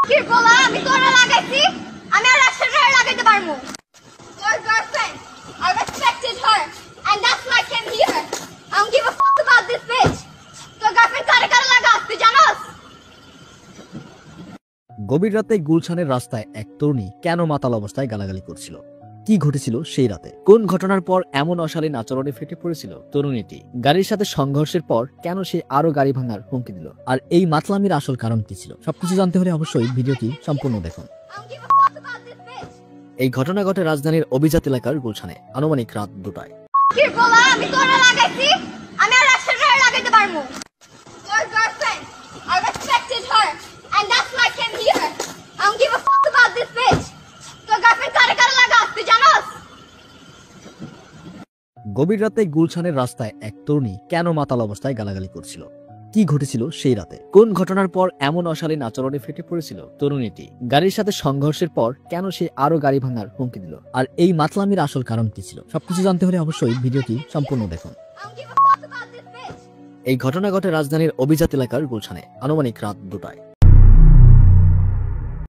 কি বলা আমি তোরা লাগাইছি আমি আর রাস্তায় লাগাইতে পারমু Your girlfriend I respected her and that's why I came here I don't give a fuck about this bitch তোর গার্লফ্রেন্ড কারে কারে লাগাস তুই জানোস গভীর রাতে গুলশানের রাস্তায় এক তরুণী কেন মাতাল অবস্থায় গালাগালি করছিল? কি ঘটেছিল সেই রাতে? কোন ঘটনার পর এমন অশালীন আচরণে ফেটে পড়েছিল তরুণীটি? গাড়ির সাথে সংঘর্ষের পর কেন সে আরো গাড়ি ভাঙার হুমকি দিল? আর এই মাতলামির আসল কারণ কি ছিল? সবকিছু জানতে হলে অবশ্যই ভিডিওটি সম্পূর্ণ দেখুন। I don't give a fuck about this bitch এই ঘটনা ঘটে রাজধানীর অভিজাত এলাকার গুলশানে আনুমানিক রাত 2টায়। কি বলা আমি তোরা লাগাইছি আমি আর রাস্তায় লাগাইতে পারমু Your girlfriend I respected her and that's why I came here I don't give a fuck about this bitch তোর গার্লফ্রেন্ড কারে কারে লাগাস তুই জানোস গভীর রাতে গুলশানের রাস্তায় এক তরুণী কেন মাতাল অবস্থায় গালাগালি করছিল? কি ঘটেছিল সেই রাতে? কোন ঘটনার পর এমন অশালীন আচরণে ফেটে পড়েছিল তরুণীটি? গাড়ির সাথে সংঘর্ষের পর কেন সে আরো গাড়ি ভাঙার হুমকি দিল? আর এই মাতলামির আসল কারণ কি ছিল? সবকিছু জানতে হলে অবশ্যই ভিডিওটি সম্পূর্ণ দেখুন। I don't give a fuck about this bitch এই ঘটনা ঘটে রাজধানীর অভিজাত এলাকার গুলশানে আনুমানিক রাত 2টায়।